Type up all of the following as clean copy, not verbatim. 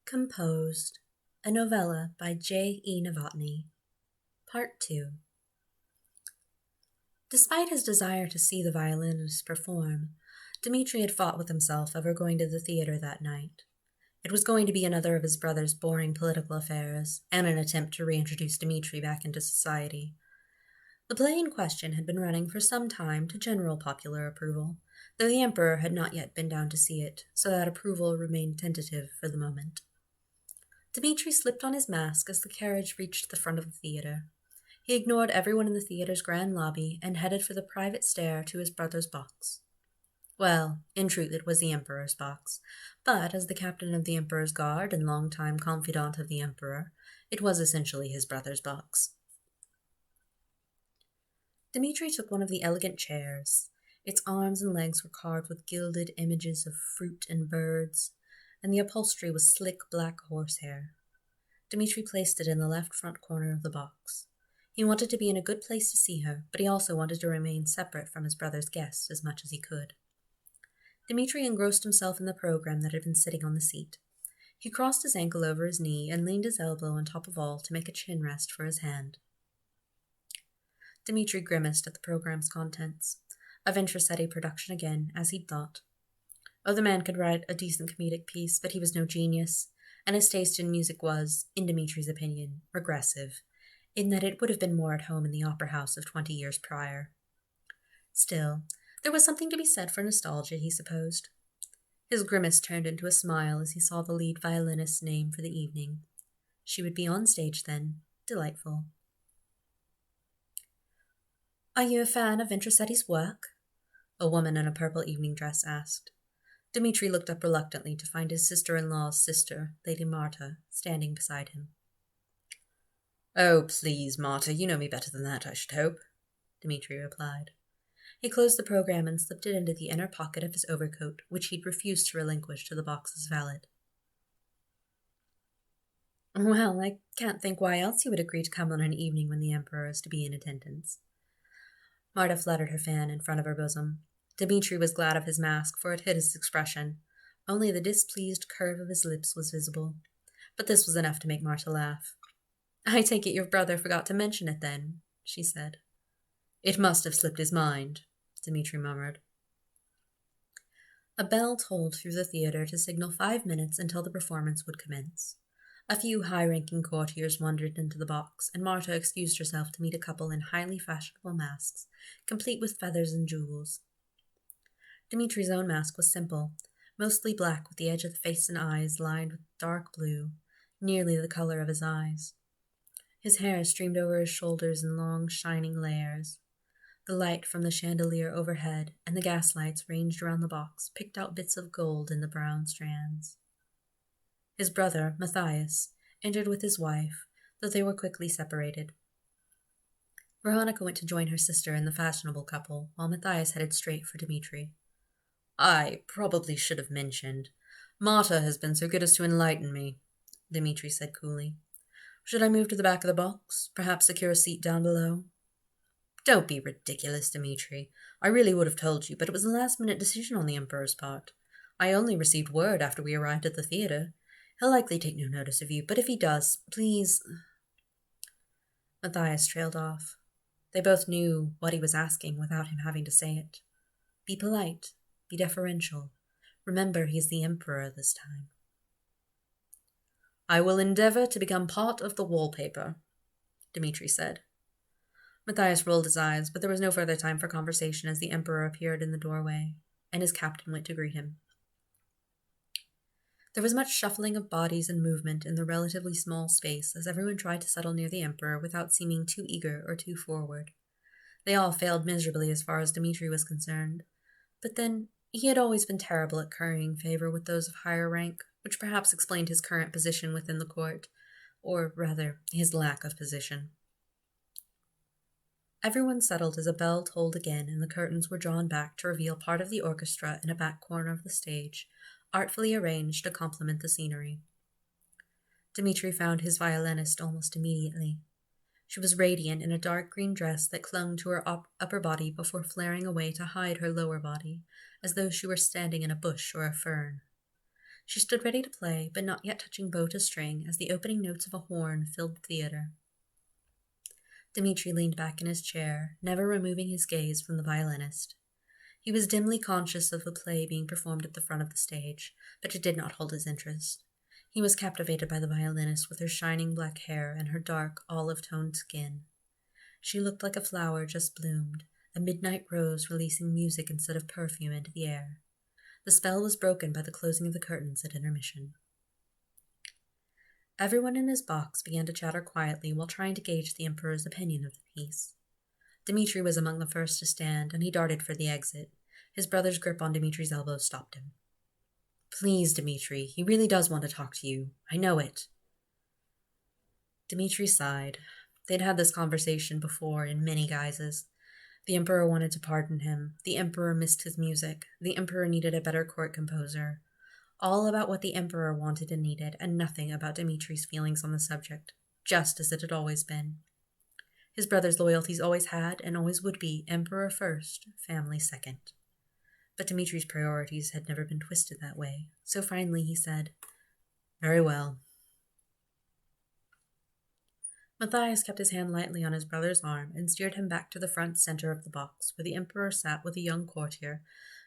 Composed, a novella by J.E. Novotny. Part 2. Despite his desire to see the violinist perform, Dmitri had fought with himself over going to the theater that night. It was going to be another of his brother's boring political affairs, and an attempt to reintroduce Dmitri back into society. The play in question had been running for some time to general popular approval, though the Emperor had not yet been down to see it, so that approval remained tentative for the moment. Dmitri slipped on his mask as the carriage reached the front of the theater. He ignored everyone in the theater's grand lobby and headed for the private stair to his brother's box. Well, in truth it was the Emperor's box, but as the captain of the Emperor's guard and long-time confidant of the Emperor, it was essentially his brother's box. Dmitri took one of the elegant chairs. Its arms and legs were carved with gilded images of fruit and birds, and the upholstery was slick black horsehair. Dmitri placed it in the left front corner of the box. He wanted to be in a good place to see her, but he also wanted to remain separate from his brother's guests as much as he could. Dmitri engrossed himself in the program that had been sitting on the seat. He crossed his ankle over his knee and leaned his elbow on top of all to make a chin rest for his hand. Dmitri grimaced at the program's contents. A Venturesetti production again, as he'd thought. Oh, the man could write a decent comedic piece, but he was no genius, and his taste in music was, in Dmitri's opinion, regressive, in that it would have been more at home in the opera house of 20 years prior. Still, there was something to be said for nostalgia, he supposed. His grimace turned into a smile as he saw the lead violinist's name for the evening. She would be on stage then. Delightful. "Are you a fan of Venturesetti's work?" a woman in a purple evening dress asked. Dmitri looked up reluctantly to find his sister-in-law's sister, Lady Marta, standing beside him. "Oh, please, Marta, you know me better than that, I should hope," Dmitri replied. He closed the program and slipped it into the inner pocket of his overcoat, which he'd refused to relinquish to the box's valet. "Well, I can't think why else you would agree to come on an evening when the Emperor is to be in attendance." Marta fluttered her fan in front of her bosom. Dmitri was glad of his mask, for it hid his expression. Only the displeased curve of his lips was visible. But this was enough to make Marta laugh. "I take it your brother forgot to mention it, then," she said. "It must have slipped his mind," Dmitri murmured. A bell tolled through the theater to signal 5 minutes until the performance would commence. A few high-ranking courtiers wandered into the box, and Marta excused herself to meet a couple in highly fashionable masks, complete with feathers and jewels. Dmitri's own mask was simple, mostly black with the edge of the face and eyes lined with dark blue, nearly the color of his eyes. His hair streamed over his shoulders in long, shining layers. The light from the chandelier overhead and the gas lights ranged around the box picked out bits of gold in the brown strands. His brother, Matthias, entered with his wife, though they were quickly separated. Veronica went to join her sister in the fashionable couple, while Matthias headed straight for Dmitri. "I probably should have mentioned. Marta has been so good as to enlighten me," Dmitri said coolly. "Should I move to the back of the box? Perhaps secure a seat down below?" "Don't be ridiculous, Dmitri. I really would have told you, but it was a last-minute decision on the Emperor's part. I only received word after we arrived at the theater. He'll likely take no notice of you, but if he does, please—" Matthias trailed off. They both knew what he was asking without him having to say it. Be polite. Be deferential. Remember, he is the Emperor this time. "I will endeavor to become part of the wallpaper," Dmitri said. Matthias rolled his eyes, but there was no further time for conversation as the Emperor appeared in the doorway, and his captain went to greet him. There was much shuffling of bodies and movement in the relatively small space as everyone tried to settle near the Emperor without seeming too eager or too forward. They all failed miserably as far as Dmitri was concerned, but then he had always been terrible at currying favor with those of higher rank, which perhaps explained his current position within the court, or rather, his lack of position. Everyone settled as a bell tolled again and the curtains were drawn back to reveal part of the orchestra in a back corner of the stage, artfully arranged to complement the scenery. Dmitri found his violinist almost immediately. She was radiant in a dark green dress that clung to her upper body before flaring away to hide her lower body, as though she were standing in a bush or a fern. She stood ready to play, but not yet touching bow to string, as the opening notes of a horn filled the theater. Dmitri leaned back in his chair, never removing his gaze from the violinist. He was dimly conscious of the play being performed at the front of the stage, but it did not hold his interest. He was captivated by the violinist with her shining black hair and her dark, olive-toned skin. She looked like a flower just bloomed, a midnight rose releasing music instead of perfume into the air. The spell was broken by the closing of the curtains at intermission. Everyone in his box began to chatter quietly while trying to gauge the Emperor's opinion of the piece. Dmitri was among the first to stand, and he darted for the exit. His brother's grip on Dmitri's elbow stopped him. "Please, Dmitri, he really does want to talk to you. I know it." Dmitri sighed. They'd had this conversation before in many guises. The Emperor wanted to pardon him. The Emperor missed his music. The Emperor needed a better court composer. All about what the Emperor wanted and needed, and nothing about Dmitri's feelings on the subject, just as it had always been. His brother's loyalties always had and always would be Emperor first, family second. But Dmitri's priorities had never been twisted that way, so finally he said, "Very well." Matthias kept his hand lightly on his brother's arm and steered him back to the front center of the box, where the Emperor sat with a young courtier,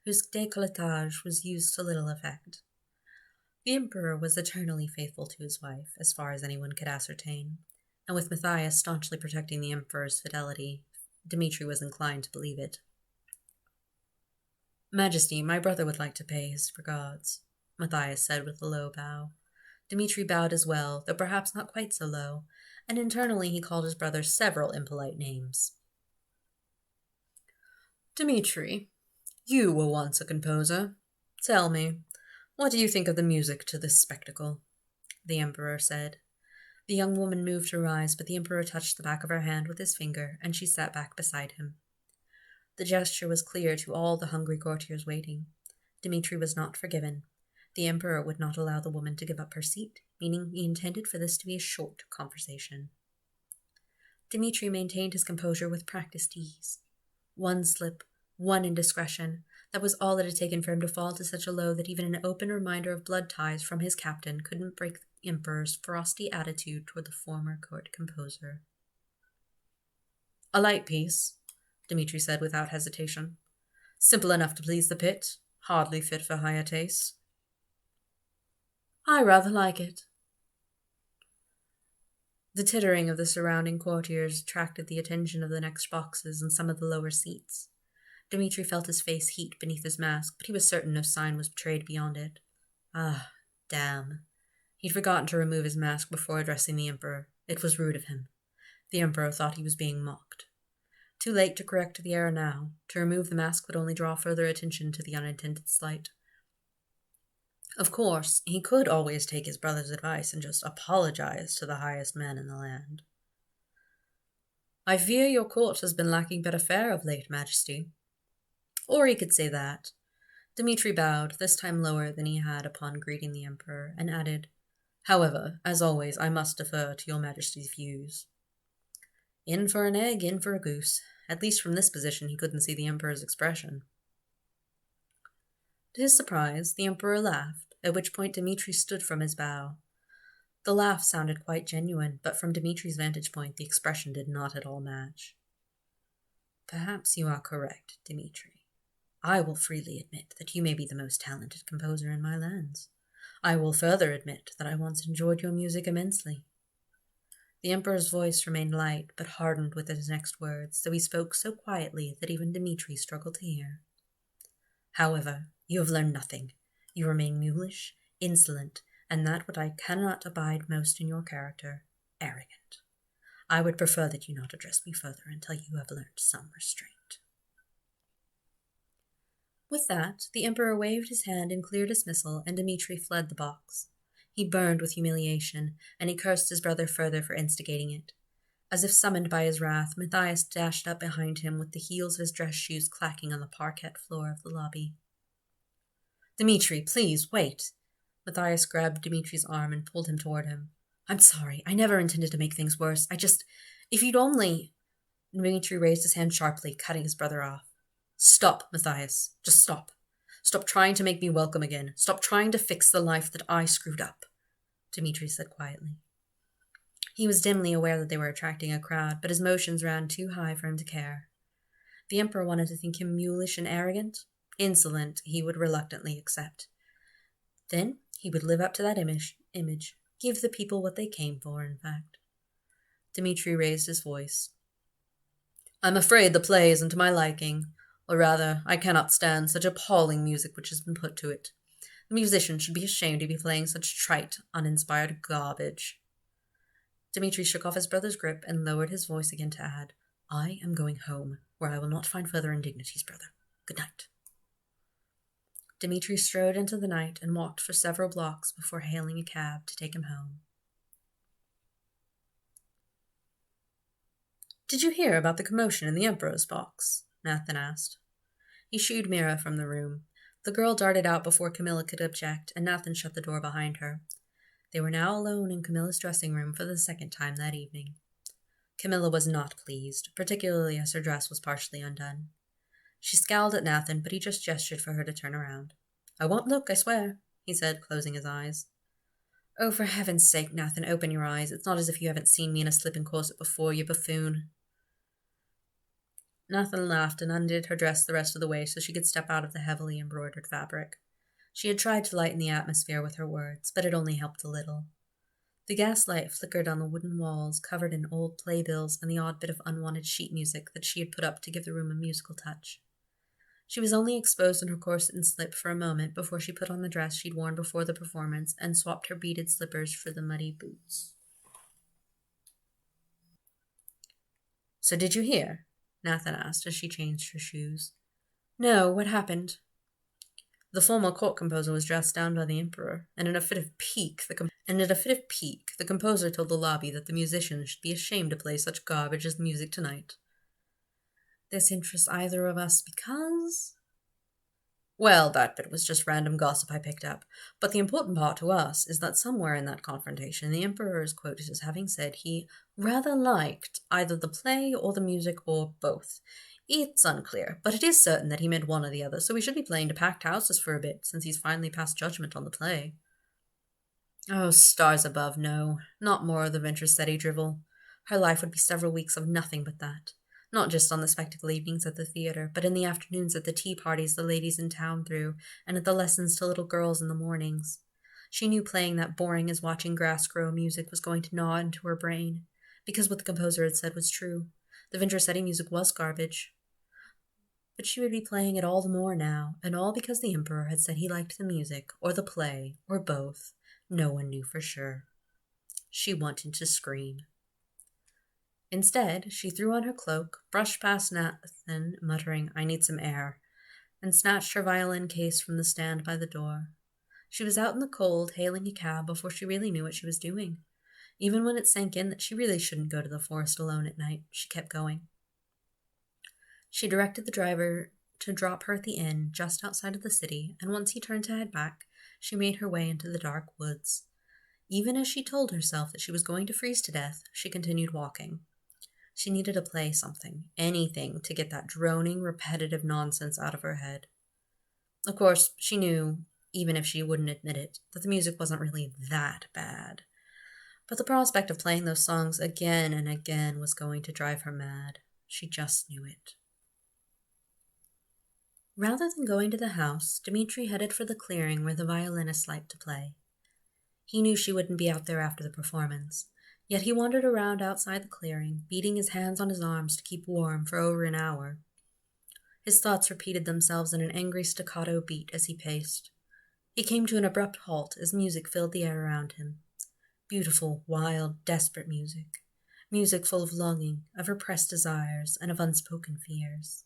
whose décolletage was used to little effect. The Emperor was eternally faithful to his wife, as far as anyone could ascertain, and with Matthias staunchly protecting the Emperor's fidelity, Dmitri was inclined to believe it. "Majesty, my brother would like to pay his regards," Matthias said with a low bow. Dmitri bowed as well, though perhaps not quite so low, and internally he called his brother several impolite names. "Dmitri, you were once a composer. Tell me, what do you think of the music to this spectacle?" the Emperor said. The young woman moved to rise, but the Emperor touched the back of her hand with his finger, and she sat back beside him. The gesture was clear to all the hungry courtiers waiting. Dmitri was not forgiven. The Emperor would not allow the woman to give up her seat, meaning he intended for this to be a short conversation. Dmitri maintained his composure with practiced ease. One slip, one indiscretion, that was all it had taken for him to fall to such a low that even an open reminder of blood ties from his captain couldn't break the Emperor's frosty attitude toward the former court composer. "A light piece," Dmitri said without hesitation. "Simple enough to please the pit, hardly fit for higher tastes." "I rather like it." The tittering of the surrounding courtiers attracted the attention of the next boxes and some of the lower seats. Dmitri felt his face heat beneath his mask, but he was certain no sign was betrayed beyond it. Ah, damn. He'd forgotten to remove his mask before addressing the Emperor. It was rude of him. The Emperor thought he was being mocked. Too late to correct the error now. To remove the mask would only draw further attention to the unintended slight. Of course, he could always take his brother's advice and just apologize to the highest man in the land. "I fear your court has been lacking better fare of late, Majesty." Or he could say that. Dmitri bowed, this time lower than he had upon greeting the Emperor, and added, "However, as always, I must defer to your Majesty's views." In for an egg, in for a goose. At least from this position he couldn't see the Emperor's expression. To his surprise, the Emperor laughed, at which point Dmitri stood from his bow. The laugh sounded quite genuine, but from Dmitri's vantage point the expression did not at all match. "Perhaps you are correct, Dmitri. I will freely admit that you may be the most talented composer in my lands. I will further admit that I once enjoyed your music immensely." The Emperor's voice remained light, but hardened with his next words, though he spoke so quietly that even Dmitri struggled to hear. "However, you have learned nothing. You remain mulish, insolent, and that what I cannot abide most in your character, arrogant. I would prefer that you not address me further until you have learned some restraint." With that, the Emperor waved his hand in clear dismissal, and Dmitri fled the box. He burned with humiliation, and he cursed his brother further for instigating it. As if summoned by his wrath, Matthias dashed up behind him with the heels of his dress shoes clacking on the parquet floor of the lobby. "Dmitri, please, wait." Matthias grabbed Dmitri's arm and pulled him toward him. "I'm sorry. I never intended to make things worse. If you'd only—" Dmitri raised his hand sharply, cutting his brother off. "Stop, Matthias. Just stop. Stop trying to make me welcome again. Stop trying to fix the life that I screwed up, Dmitri said quietly. He was dimly aware that they were attracting a crowd, but his emotions ran too high for him to care. The Emperor wanted to think him mulish and arrogant. Insolent, he would reluctantly accept. Then he would live up to that image, give the people what they came for, in fact. Dmitri raised his voice. I'm afraid the play isn't to my liking, or rather, I cannot stand such appalling music which has been put to it. The musician should be ashamed to be playing such trite, uninspired garbage. Dmitri shook off his brother's grip and lowered his voice again to add, I am going home, where I will not find further indignities, brother. Good night. Dmitri strode into the night and walked for several blocks before hailing a cab to take him home. Did you hear about the commotion in the Emperor's box? Nathan asked. He shooed Mira from the room. The girl darted out before Camilla could object, and Nathan shut the door behind her. They were now alone in Camilla's dressing room for the second time that evening. Camilla was not pleased, particularly as her dress was partially undone. She scowled at Nathan, but he just gestured for her to turn around. I won't look, I swear, he said, closing his eyes. Oh, for heaven's sake, Nathan, open your eyes. It's not as if you haven't seen me in a slip-in corset before, you buffoon. Nathan laughed and undid her dress the rest of the way so she could step out of the heavily embroidered fabric. She had tried to lighten the atmosphere with her words, but it only helped a little. The gaslight flickered on the wooden walls covered in old playbills and the odd bit of unwanted sheet music that she had put up to give the room a musical touch. She was only exposed in her corset and slip for a moment before she put on the dress she'd worn before the performance and swapped her beaded slippers for the muddy boots. So did you hear? Nathan asked as she changed her shoes. No, what happened? The former court composer was dressed down by the Emperor, and in a fit of pique, the composer told the lobby that the musicians should be ashamed to play such garbage as music tonight. This interests either of us because... Well, that bit was just random gossip I picked up, but the important part to us is that somewhere in that confrontation the Emperor is quoted as having said he rather liked either the play or the music or both. It's unclear, but it is certain that he meant one or the other, so we should be playing to packed houses for a bit, since he's finally passed judgment on the play. Oh, stars above, no. Not more of the Venturesetti drivel. Her life would be several weeks of nothing but that. Not just on the spectacle evenings at the theater, but in the afternoons at the tea parties the ladies in town threw, and at the lessons to little girls in the mornings. She knew playing that boring as watching grass grow music was going to gnaw into her brain, because what the composer had said was true. The Venturesetti music was garbage. But she would be playing it all the more now, and all because the Emperor had said he liked the music, or the play, or both. No one knew for sure. She wanted to scream. Instead, she threw on her cloak, brushed past Nathan, muttering, I need some air, and snatched her violin case from the stand by the door. She was out in the cold, hailing a cab before she really knew what she was doing. Even when it sank in that she really shouldn't go to the forest alone at night, she kept going. She directed the driver to drop her at the inn just outside of the city, and once he turned to head back, she made her way into the dark woods. Even as she told herself that she was going to freeze to death, she continued walking. She needed to play something, anything, to get that droning, repetitive nonsense out of her head. Of course, she knew, even if she wouldn't admit it, that the music wasn't really that bad. But the prospect of playing those songs again and again was going to drive her mad. She just knew it. Rather than going to the house, Dmitri headed for the clearing where the violinist liked to play. He knew she wouldn't be out there after the performance, yet he wandered around outside the clearing, beating his hands on his arms to keep warm for over an hour. His thoughts repeated themselves in an angry staccato beat as he paced. He came to an abrupt halt as music filled the air around him. Beautiful, wild, desperate music. Music full of longing, of repressed desires, and of unspoken fears.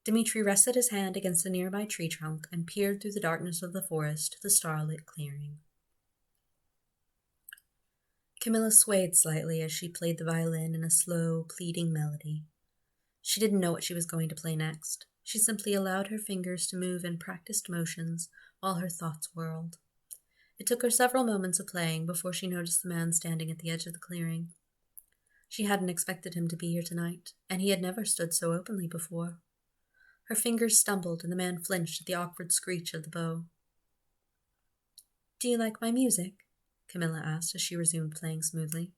Dmitri rested his hand against a nearby tree trunk and peered through the darkness of the forest to the starlit clearing. Camilla swayed slightly as she played the violin in a slow, pleading melody. She didn't know what she was going to play next. She simply allowed her fingers to move in practiced motions while her thoughts whirled. It took her several moments of playing before she noticed the man standing at the edge of the clearing. She hadn't expected him to be here tonight, and he had never stood so openly before. Her fingers stumbled, and the man flinched at the awkward screech of the bow. "Do you like my music?" Camilla asked as she resumed playing smoothly.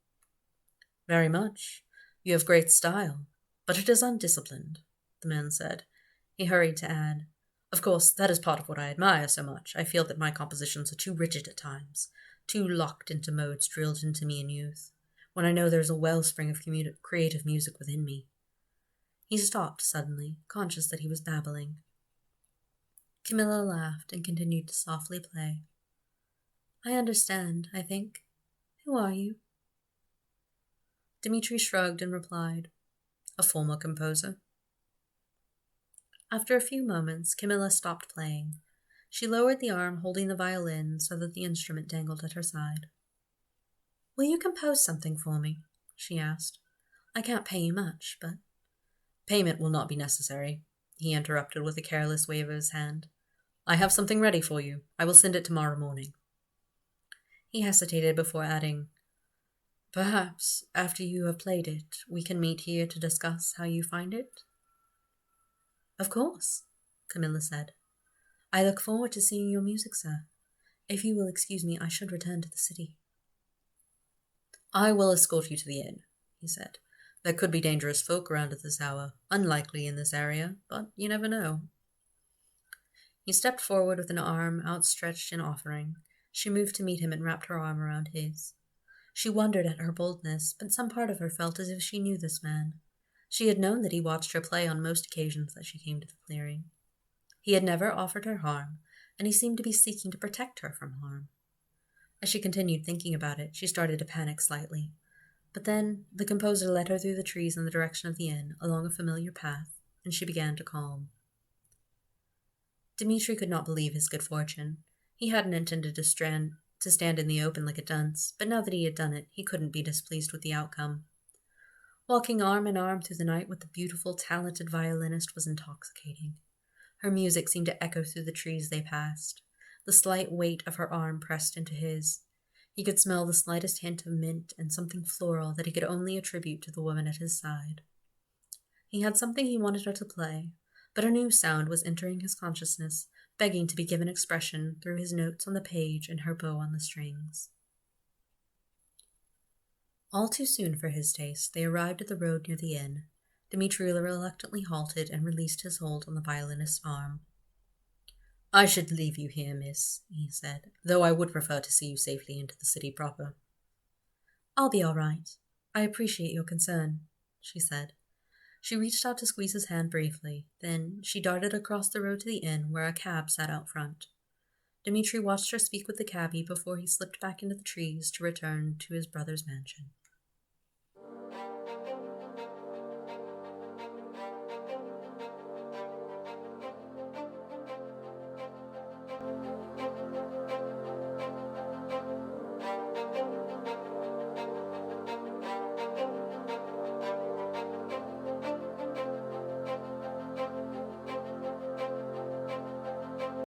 "Very much. You have great style, but it is undisciplined," the man said. He hurried to add, "Of course, that is part of what I admire so much. I feel that my compositions are too rigid at times, too locked into modes drilled into me in youth, when I know there is a wellspring of creative music within me." He stopped suddenly, conscious that he was babbling. Camilla laughed and continued to softly play. "I understand, I think. Who are you?" Dmitri shrugged and replied, "A former composer." After a few moments, Camilla stopped playing. She lowered the arm holding the violin so that the instrument dangled at her side. "Will you compose something for me?" she asked. "I can't pay you much, but—" "Payment will not be necessary," he interrupted with a careless wave of his hand. "I have something ready for you. I will send it tomorrow morning." He hesitated before adding, "Perhaps, after you have played it, we can meet here to discuss how you find it?" "Of course," Camilla said. "I look forward to seeing your music, sir. If you will excuse me, I should return to the city." "I will escort you to the inn," he said. "There could be dangerous folk around at this hour. Unlikely in this area, but you never know." He stepped forward with an arm outstretched in offering. She moved to meet him and wrapped her arm around his. She wondered at her boldness, but some part of her felt as if she knew this man. She had known that he watched her play on most occasions that she came to the clearing. He had never offered her harm, and he seemed to be seeking to protect her from harm. As she continued thinking about it, she started to panic slightly. But then the composer led her through the trees in the direction of the inn, along a familiar path, and she began to calm. Dmitri could not believe his good fortune. He hadn't intended to stand in the open like a dunce, but now that he had done it, he couldn't be displeased with the outcome. Walking arm in arm through the night with the beautiful, talented violinist was intoxicating. Her music seemed to echo through the trees they passed. The slight weight of her arm pressed into his. He could smell the slightest hint of mint and something floral that he could only attribute to the woman at his side. He had something he wanted her to play, but a new sound was entering his consciousness, begging to be given expression through his notes on the page and her bow on the strings. All too soon for his taste, they arrived at the road near the inn. Dmitri reluctantly halted and released his hold on the violinist's arm. "I should leave you here, miss," he said, "though I would prefer to see you safely into the city proper." "I'll be all right. I appreciate your concern," she said. She reached out to squeeze his hand briefly, then she darted across the road to the inn where a cab sat out front. Dmitri watched her speak with the cabbie before he slipped back into the trees to return to his brother's mansion.